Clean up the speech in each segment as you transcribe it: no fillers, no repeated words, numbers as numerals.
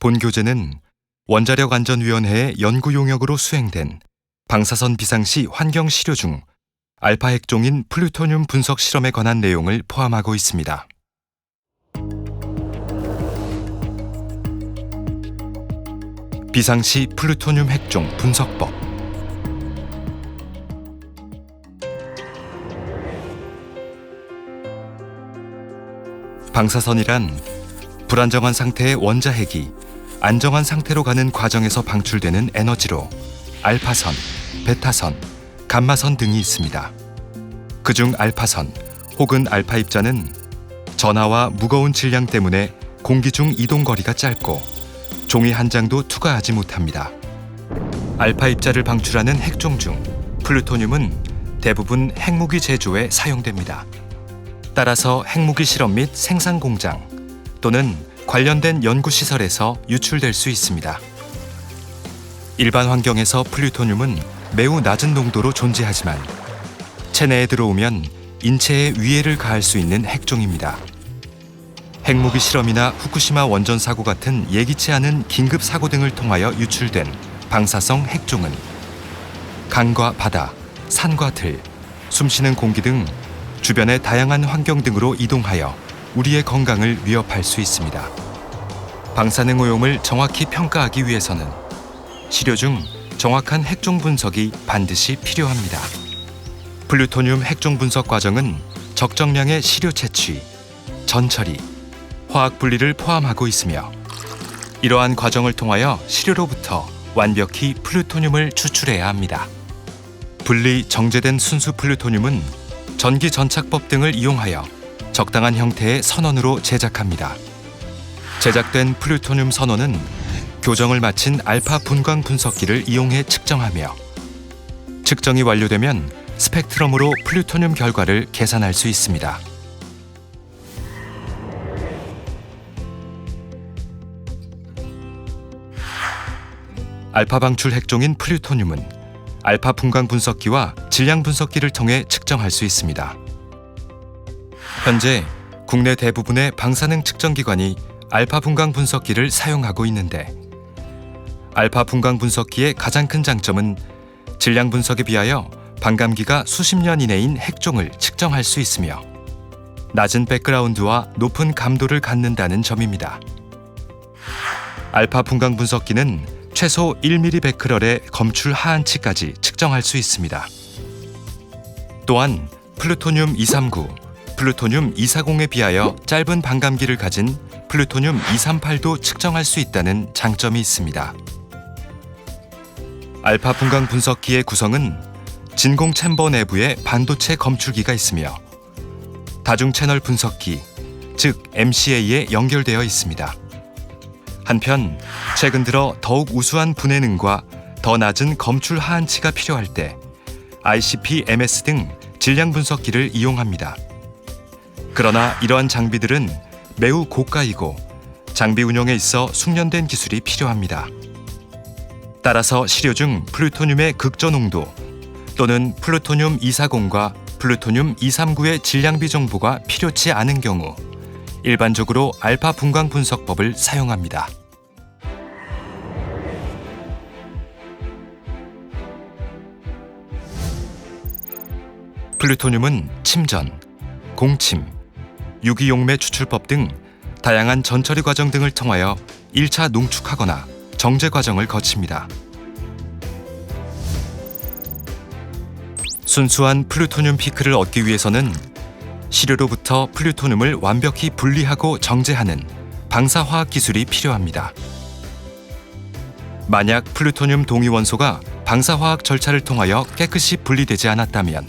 본 교재는 원자력안전위원회의 연구 용역으로 수행된 방사선 비상시 환경 시료 중 알파 핵종인 플루토늄 분석 실험에 관한 내용을 포함하고 있습니다. 비상시 플루토늄 핵종 분석법. 방사선이란 불안정한 상태의 원자핵이 안정한 상태로 가는 과정에서 방출되는 에너지로 알파선, 베타선, 감마선 등이 있습니다. 그중 알파선 혹은 알파 입자는 전하와 무거운 질량 때문에 공기 중 이동 거리가 짧고 종이 한 장도 투과하지 못합니다. 알파 입자를 방출하는 핵종 중 플루토늄은 대부분 핵무기 제조에 사용됩니다. 따라서 핵무기 실험 및 생산 공장 또는 관련된 연구시설에서 유출될 수 있습니다. 일반 환경에서 플루토늄은 매우 낮은 농도로 존재하지만 체내에 들어오면 인체에 위해를 가할 수 있는 핵종입니다. 핵무기 실험이나 후쿠시마 원전 사고 같은 예기치 않은 긴급 사고 등을 통하여 유출된 방사성 핵종은 강과 바다, 산과 들, 숨쉬는 공기 등 주변의 다양한 환경 등으로 이동하여 우리의 건강을 위협할 수 있습니다. 방사능 오염을 정확히 평가하기 위해서는 시료 중 정확한 핵종 분석이 반드시 필요합니다. 플루토늄 핵종 분석 과정은 적정량의 시료 채취, 전처리, 화학 분리를 포함하고 있으며 이러한 과정을 통하여 시료로부터 완벽히 플루토늄을 추출해야 합니다. 분리 정제된 순수 플루토늄은 전기 전착법 등을 이용하여 적당한 형태의 선원으로 제작합니다. 제작된 플루토늄 선원은 교정을 마친 알파 분광 분석기를 이용해 측정하며 측정이 완료되면 스펙트럼으로 플루토늄 결과를 계산할 수 있습니다. 알파 방출 핵종인 플루토늄은 알파 분광 분석기와 질량 분석기를 통해 측정할 수 있습니다. 현재 국내 대부분의 방사능 측정기관이 알파 분광 분석기를 사용하고 있는데 알파 분광 분석기의 가장 큰 장점은 질량 분석에 비하여 반감기가 수십 년 이내인 핵종을 측정할 수 있으며 낮은 백그라운드와 높은 감도를 갖는다는 점입니다. 알파 분광 분석기는 최소 1mB의 검출 하한치까지 측정할 수 있습니다. 또한 플루토늄 239, 플루토늄 240에 비하여 짧은 반감기를 가진 플루토늄 238도 측정할 수 있다는 장점이 있습니다. 알파 분광 분석기의 구성은 진공 챔버 내부에 반도체 검출기가 있으며 다중 채널 분석기, 즉 MCA에 연결되어 있습니다. 한편 최근 들어 더욱 우수한 분해능과 더 낮은 검출 하한치가 필요할 때 ICP-MS 등 질량 분석기를 이용합니다. 그러나 이러한 장비들은 매우 고가이고 장비 운용에 있어 숙련된 기술이 필요합니다. 따라서 시료 중 플루토늄의 극저농도 또는 플루토늄 240과 플루토늄 239의 질량비 정보가 필요치 않은 경우 일반적으로 알파 분광 분석법을 사용합니다. 플루토늄은 침전, 공침, 유기용매 추출법 등 다양한 전처리 과정 등을 통하여 1차 농축하거나 정제 과정을 거칩니다. 순수한 플루토늄 피크를 얻기 위해서는 시료로부터 플루토늄을 완벽히 분리하고 정제하는 방사화학 기술이 필요합니다. 만약 플루토늄 동위 원소가 방사화학 절차를 통하여 깨끗이 분리되지 않았다면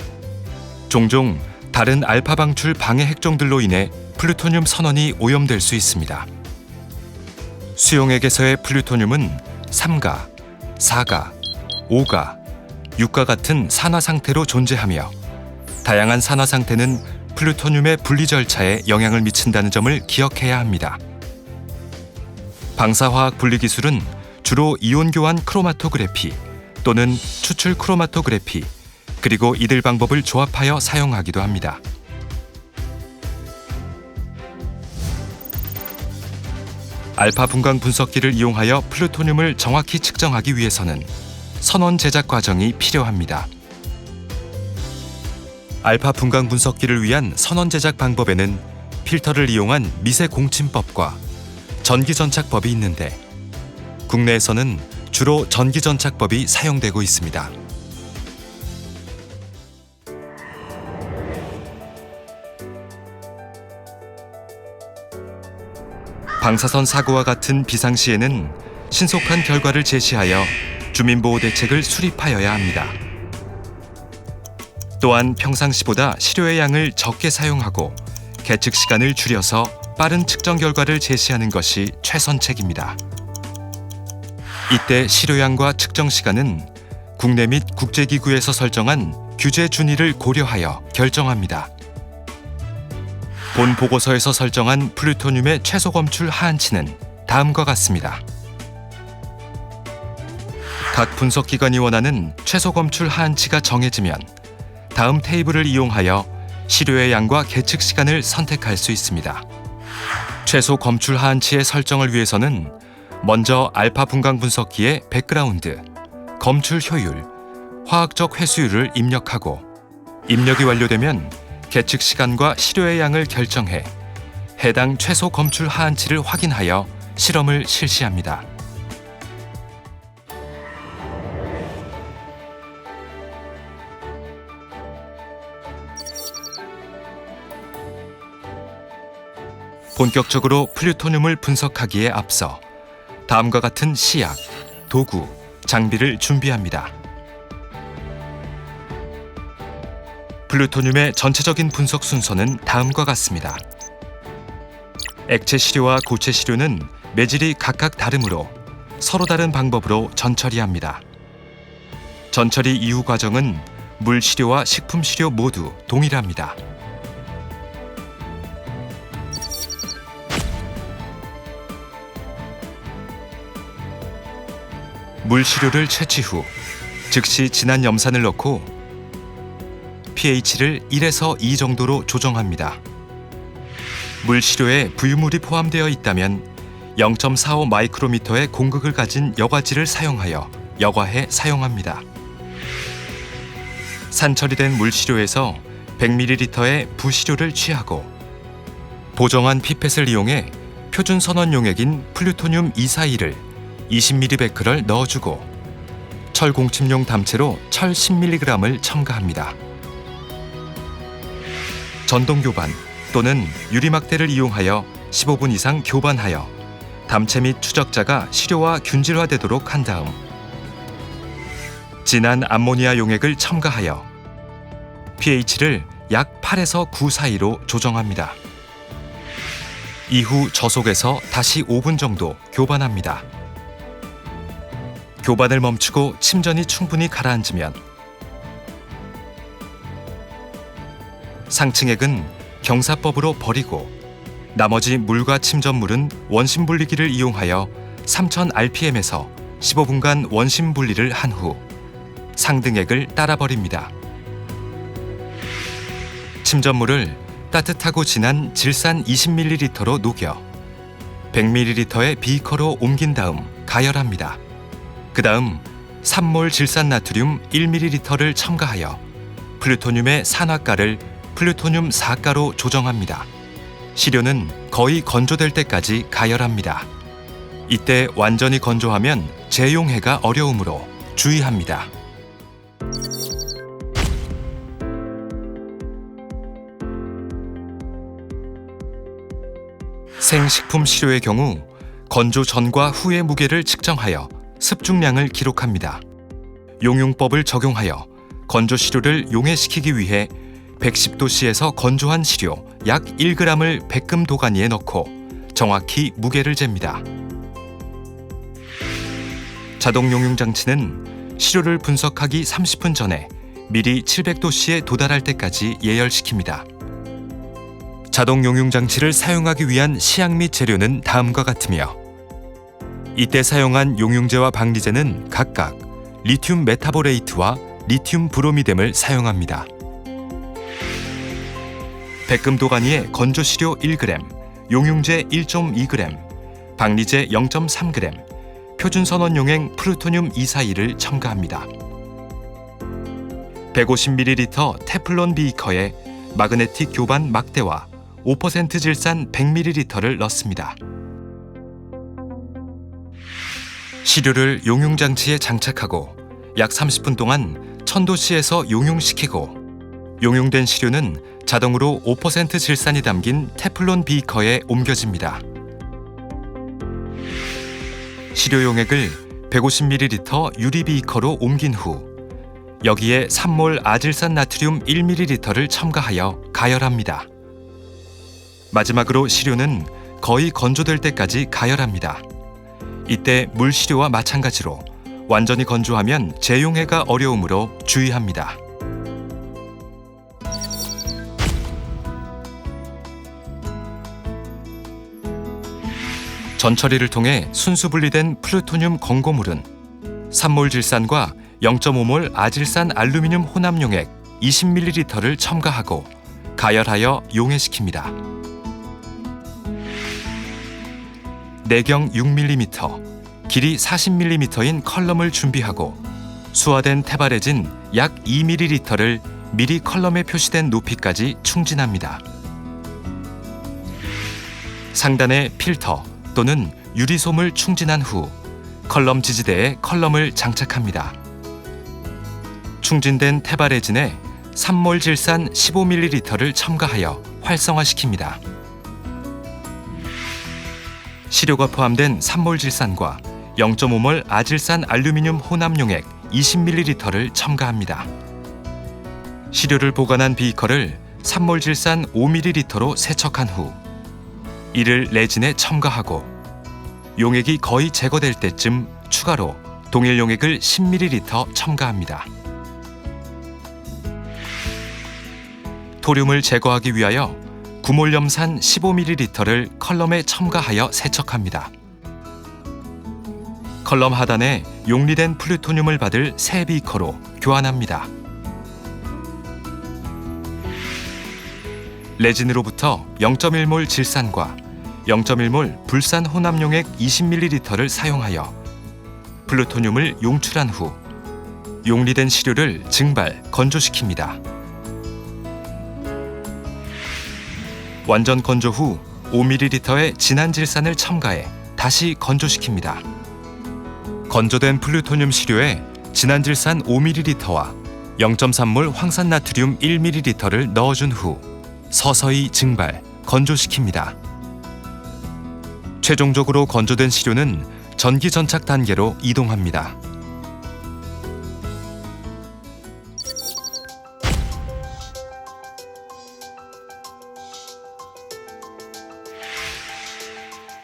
종종 다른 알파 방출 방해 핵종들로 인해 플루토늄 선원이 오염될 수 있습니다. 수용액에서의 플루토늄은 3가, 4가, 5가, 6가 같은 산화 상태로 존재하며 다양한 산화 상태는 플루토늄의 분리 절차에 영향을 미친다는 점을 기억해야 합니다. 방사화학 분리 기술은 주로 이온 교환 크로마토그래피 또는 추출 크로마토그래피 그리고 이들 방법을 조합하여 사용하기도 합니다. 알파 분광 분석기를 이용하여 플루토늄을 정확히 측정하기 위해서는 선원 제작 과정이 필요합니다. 알파 분광 분석기를 위한 선원 제작 방법에는 필터를 이용한 미세 공침법과 전기전착법이 있는데 국내에서는 주로 전기전착법이 사용되고 있습니다. 방사선 사고와 같은 비상시에는 신속한 결과를 제시하여 주민보호 대책을 수립하여야 합니다. 또한 평상시보다 시료의 양을 적게 사용하고 계측 시간을 줄여서 빠른 측정 결과를 제시하는 것이 최선책입니다. 이때 시료양과 측정 시간은 국내 및 국제기구에서 설정한 규제 준위를 고려하여 결정합니다. 본 보고서에서 설정한 플루토늄의 최소 검출 하한치는 다음과 같습니다. 각 분석기관이 원하는 최소 검출 하한치가 정해지면 다음 테이블을 이용하여 시료의 양과 계측 시간을 선택할 수 있습니다. 최소 검출 하한치의 설정을 위해서는 먼저 알파 분광 분석기의 백그라운드, 검출 효율, 화학적 회수율을 입력하고 입력이 완료되면 계측 시간과 시료의 양을 결정해 해당 최소 검출 하한치를 확인하여 실험을 실시합니다. 본격적으로 플루토늄을 분석하기에 앞서 다음과 같은 시약, 도구, 장비를 준비합니다. 플루토늄의 전체적인 분석 순서는 다음과 같습니다. 액체 시료와 고체 시료는 매질이 각각 다르므로 서로 다른 방법으로 전처리합니다. 전처리 이후 과정은 물 시료와 식품 시료 모두 동일합니다. 물 시료를 채취 후 즉시 진한 염산을 넣고 pH를 1에서 2 정도로 조정합니다. 물 시료에 부유물이 포함되어 있다면 0.45 마이크로미터의 공극을 가진 여과지를 사용하여 여과해 사용합니다. 산처리된 물 시료에서 100ml의 부시료를 취하고 보정한 피펫을 이용해 표준 선원 용액인 플루토늄 242를 20ml 넣어주고 철 공침용 담채로 철 10mg을 첨가합니다. 전동 교반 또는 유리막대를 이용하여 15분 이상 교반하여 담채 및 추적자가 시료와 균질화되도록 한 다음 진한 암모니아 용액을 첨가하여 pH를 약 8에서 9 사이로 조정합니다. 이후 저속에서 다시 5분 정도 교반합니다. 교반을 멈추고 침전이 충분히 가라앉으면 상층액은 경사법으로 버리고 나머지 물과 침전물은 원심 분리기를 이용하여 3000rpm에서 15분간 원심 분리를 한 후 상등액을 따라 버립니다. 침전물을 따뜻하고 진한 질산 20ml로 녹여 100ml의 비커로 옮긴 다음 가열합니다. 그 다음 3몰 질산 나트륨 1ml를 첨가하여 플루토늄의 산화가를 플루토늄 4가로 조정합니다. 시료는 거의 건조될 때까지 가열합니다. 이때 완전히 건조하면 재용해가 어려우므로 주의합니다. 생식품 시료의 경우 건조 전과 후의 무게를 측정하여 습중량을 기록합니다. 용융법을 적용하여 건조 시료를 용해시키기 위해 110도씨에서 건조한 시료 약 1g을 백금 도가니에 넣고 정확히 무게를 잽니다. 자동 용융 장치는 시료를 분석하기 30분 전에 미리 700도씨에 도달할 때까지 예열시킵니다. 자동 용융 장치를 사용하기 위한 시약 및 재료는 다음과 같으며 이때 사용한 용융제와 방리제는 각각 리튬 메타보레이트와 리튬 브로미뎀을 사용합니다. 백금 도가니에 건조 시료 1g, 용융제 1.2g, 박리제 0.3g, 표준선원용액 플루토늄 242를 첨가합니다. 150ml 테플론 비커에 마그네틱 교반 막대와 5% 질산 100ml를 넣습니다. 시료를 용융장치에 장착하고 약 30분 동안 1000도씨에서 용융시키고 용융된 시료는 자동으로 5% 질산이 담긴 테플론 비커에 옮겨집니다. 시료 용액을 150ml 유리 비커로 옮긴 후 여기에 3몰 아질산 나트륨 1ml를 첨가하여 가열합니다. 마지막으로 시료는 거의 건조될 때까지 가열합니다. 이때 물 시료와 마찬가지로 완전히 건조하면 재용해가 어려우므로 주의합니다. 전처리를 통해 순수 분리된 플루토늄 건고물은 3몰 질산과 0.5몰 아질산 알루미늄 혼합용액 20ml를 첨가하고 가열하여 용해시킵니다. 내경 6mm, 길이 40mm인 컬럼을 준비하고 수화된 테바레진 약 2ml를 미리 컬럼에 표시된 높이까지 충진합니다. 상단에 필터 또는 유리솜을 충진한 후 컬럼 지지대에 컬럼을 장착합니다. 충진된 테바레진에 3몰 질산 15ml를 첨가하여 활성화시킵니다. 시료가 포함된 3몰 질산과 0.5몰 아질산 알루미늄 혼합용액 20ml를 첨가합니다. 시료를 보관한 비커를 3몰 질산 5ml로 세척한 후 이를 레진에 첨가하고 용액이 거의 제거될 때쯤 추가로 동일 용액을 10ml 첨가합니다. 토륨을 제거하기 위하여 구몰염산 15ml를 컬럼에 첨가하여 세척합니다. 컬럼 하단에 용리된 플루토늄을 받을 새 비커로 교환합니다. 레진으로부터 0.1몰 질산과 0.1몰 불산 혼합용액 20ml를 사용하여 플루토늄을 용출한 후 용리된 시료를 증발, 건조시킵니다. 완전 건조 후 5ml의 진한 질산을 첨가해 다시 건조시킵니다. 건조된 플루토늄 시료에 진한 질산 5ml와 0.3몰 황산나트륨 1ml를 넣어준 후 서서히 증발, 건조시킵니다. 최종적으로 건조된 시료는 전기 전착 단계로 이동합니다.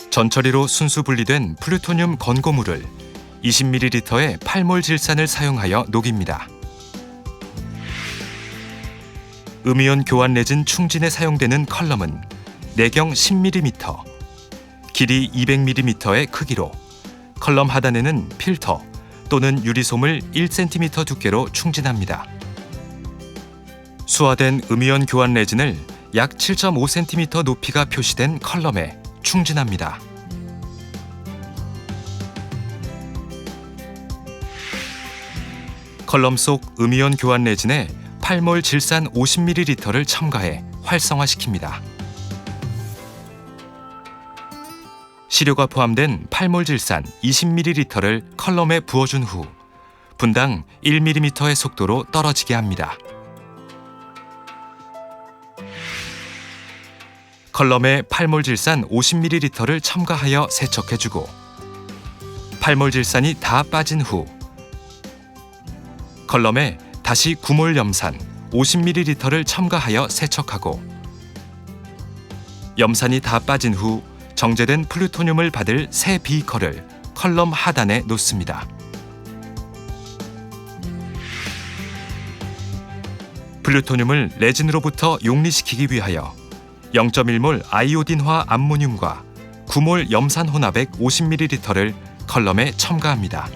전처리로 순수 분리된 플루토늄 건고물을 20ml의 8몰 질산을 사용하여 녹입니다. 음이온 교환 레진 충진에 사용되는 컬럼은 내경 10mm, 길이 200mm의 크기로 컬럼 하단에는 필터 또는 유리솜을 1cm 두께로 충진합니다. 수화된 음이온 교환 레진을 약 7.5cm 높이가 표시된 컬럼에 충진합니다. 컬럼 속 음이온 교환 레진에 8몰 질산 50ml를 첨가해 활성화시킵니다. 시료가 포함된 8몰 질산 20ml를 컬럼에 부어준 후 분당 1mm의 속도로 떨어지게 합니다. 컬럼에 8몰 질산 50ml를 첨가하여 세척해주고 8몰 질산이 다 빠진 후 컬럼에 다시 9몰 염산 50ml를 첨가하여 세척하고 염산이 다 빠진 후 정제된 플루토늄을 받을 새 비커를 컬럼 하단에 놓습니다. 플루토늄을 레진으로부터 용리시키기 위하여 0.1몰 아이오딘화 암모늄과 9몰 염산 혼합액 50ml를 컬럼에 첨가합니다.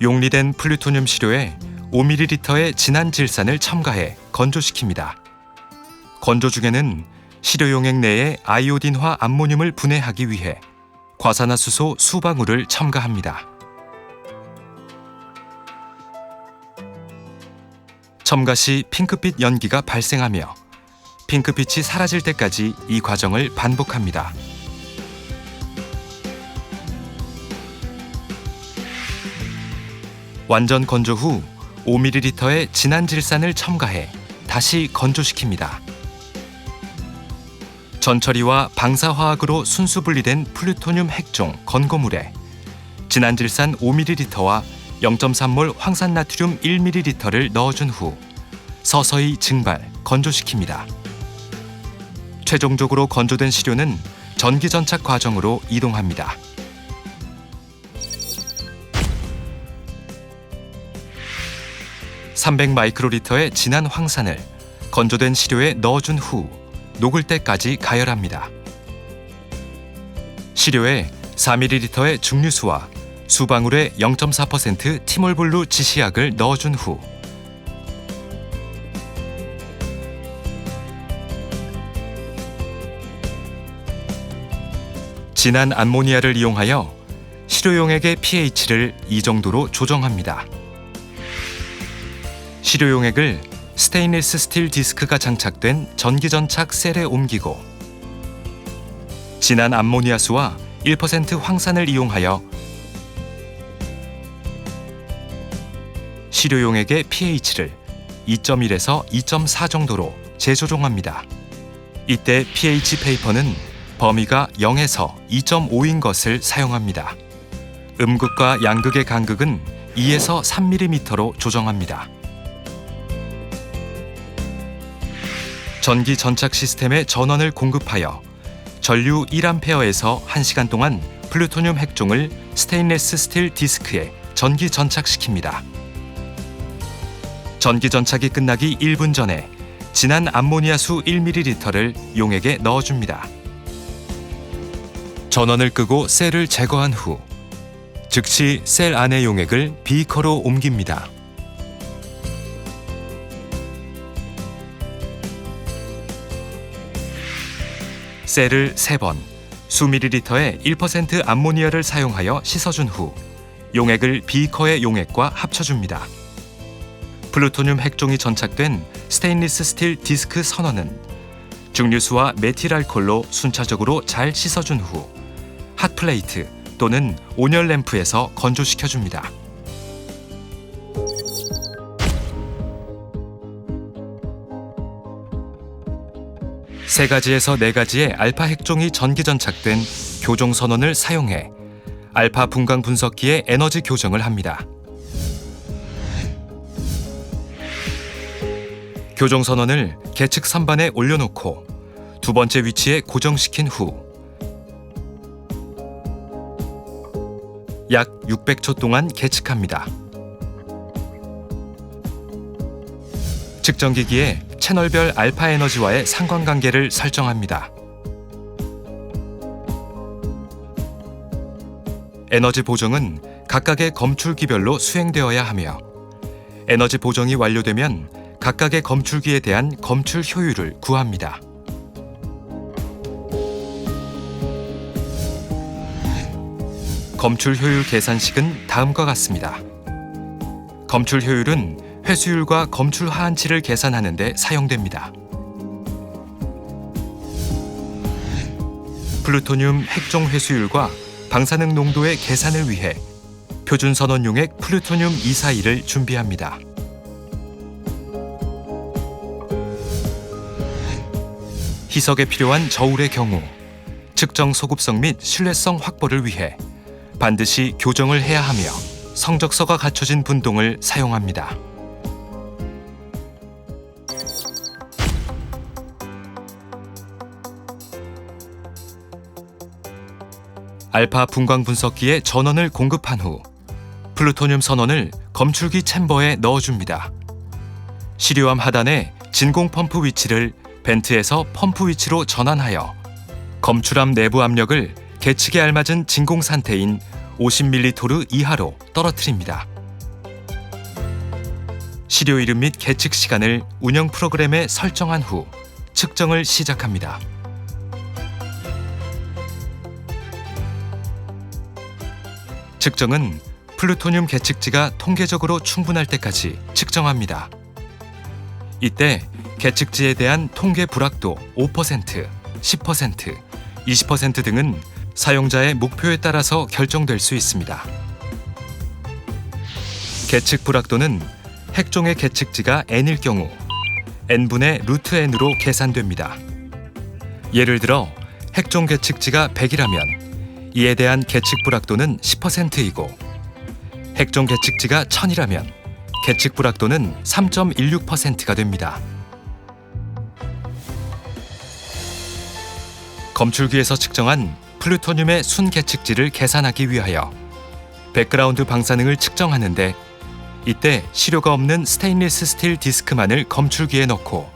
용리된 플루토늄 시료에 5ml의 진한 질산을 첨가해 건조시킵니다. 건조 중에는 시료용액 내에 아이오딘화 암모늄을 분해하기 위해 과산화수소 수방울을 첨가합니다. 첨가 시 핑크빛 연기가 발생하며 핑크빛이 사라질 때까지 이 과정을 반복합니다. 완전 건조 후 5ml의 진한 질산을 첨가해 다시 건조시킵니다. 전처리와 방사화학으로 순수 분리된 플루토늄 핵종 건고물에 진한 질산 5ml와 0.3몰 황산나트륨 1ml를 넣어준 후 서서히 증발, 건조시킵니다. 최종적으로 건조된 시료는 전기전착 과정으로 이동합니다. (300마이크로리터의) 진한 황산을 건조된 시료에 넣어준 후 녹을 때까지 가열합니다. 시료에 4ml의 중류수와 수방울의 0.4% 티몰블루 지시약을 넣어준 후 진한 암모니아를 이용하여 시료용액의 pH를 이 정도로 조정합니다. 시료용액을 스테인리스 스틸 디스크가 장착된 전기전착 셀에 옮기고 진한 암모니아수와 1% 황산을 이용하여 시료용액의 pH를 2.1에서 2.4 정도로 재조정합니다. 이때 pH 페이퍼는 범위가 0에서 2.5인 것을 사용합니다. 음극과 양극의 간극은 2에서 3mm로 조정합니다. 전기 전착 시스템에 전원을 공급하여 전류 1A에서 1시간 동안 플루토늄 핵종을 스테인리스 스틸 디스크에 전기 전착시킵니다. 전기 전착이 끝나기 1분 전에 진한 암모니아수 1ml를 용액에 넣어줍니다. 전원을 끄고 셀을 제거한 후 즉시 셀 안의 용액을 비커로 옮깁니다. 셀을 3번, 수밀리리터의 1% 암모니아를 사용하여 씻어준 후 용액을 비커의 용액과 합쳐줍니다. 플루토늄 핵종이 전착된 스테인리스 스틸 디스크 선원은 중류수와 메틸알콜로 순차적으로 잘 씻어준 후 핫플레이트 또는 온열 램프에서 건조시켜줍니다. 세 가지에서 네 가지의 알파 핵종이 전기 전착된 교정 선원을 사용해 알파 분광 분석기에 에너지 교정을 합니다. 교정 선원을 계측 선반에 올려놓고 두 번째 위치에 고정시킨 후 약 600초 동안 계측합니다. 측정기기에 채널별 알파 에너지와의 상관관계를 설정합니다. 에너지 보정은 각각의 검출기별로 수행되어야 하며 에너지 보정이 완료되면 각각의 검출기에 대한 검출 효율을 구합니다. 검출 효율 계산식은 다음과 같습니다. 검출 효율은 회수율과 검출 하한치를 계산하는 데 사용됩니다. 플루토늄 핵종 회수율과 방사능 농도의 계산을 위해 표준 선원 용액 플루토늄 242를 준비합니다. 희석에 필요한 저울의 경우 측정 소급성 및 신뢰성 확보를 위해 반드시 교정을 해야 하며 성적서가 갖춰진 분동을 사용합니다. 알파 분광 분석기에 전원을 공급한 후 플루토늄 선원을 검출기 챔버에 넣어줍니다. 시료함 하단에 진공 펌프 위치를 벤트에서 펌프 위치로 전환하여 검출함 내부 압력을 계측에 알맞은 진공 상태인 50ml 이하로 떨어뜨립니다. 시료 이름 및 계측 시간을 운영 프로그램에 설정한 후 측정을 시작합니다. 측정은 플루토늄 계측지가 통계적으로 충분할 때까지 측정합니다. 이때 계측지에 대한 통계 불확도 5%, 10%, 20% 등은 사용자의 목표에 따라서 결정될 수 있습니다. 계측 불확도는 핵종의 계측지가 n일 경우 n분의 루트 n으로 계산됩니다. 예를 들어 핵종 계측지가 100이라면 이에 대한 계측 불확도는 10%이고 핵종 계측지가 1000이라면 계측 불확도는 3.16%가 됩니다. 검출기에서 측정한 플루토늄의 순 계측지를 계산하기 위하여 백그라운드 방사능을 측정하는데 이때 시료가 없는 스테인리스 스틸 디스크만을 검출기에 넣고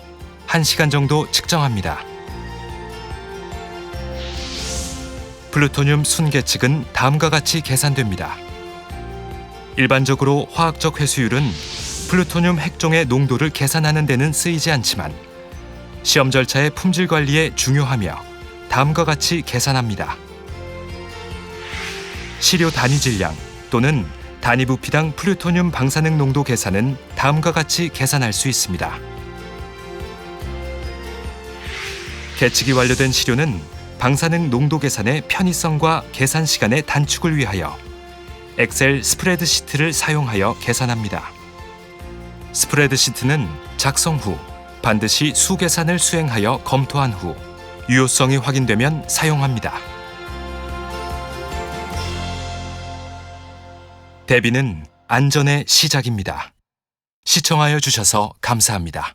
1시간 정도 측정합니다. 플루토늄 순 계측은 다음과 같이 계산됩니다. 일반적으로 화학적 회수율은 플루토늄 핵종의 농도를 계산하는 데는 쓰이지 않지만 시험 절차의 품질 관리에 중요하며 다음과 같이 계산합니다. 시료 단위 질량 또는 단위 부피당 플루토늄 방사능 농도 계산은 다음과 같이 계산할 수 있습니다. 계측이 완료된 시료는 방사능 농도 계산의 편의성과 계산 시간의 단축을 위하여 엑셀 스프레드시트를 사용하여 계산합니다. 스프레드시트는 작성 후 반드시 수계산을 수행하여 검토한 후 유효성이 확인되면 사용합니다. 대비는 안전의 시작입니다. 시청하여 주셔서 감사합니다.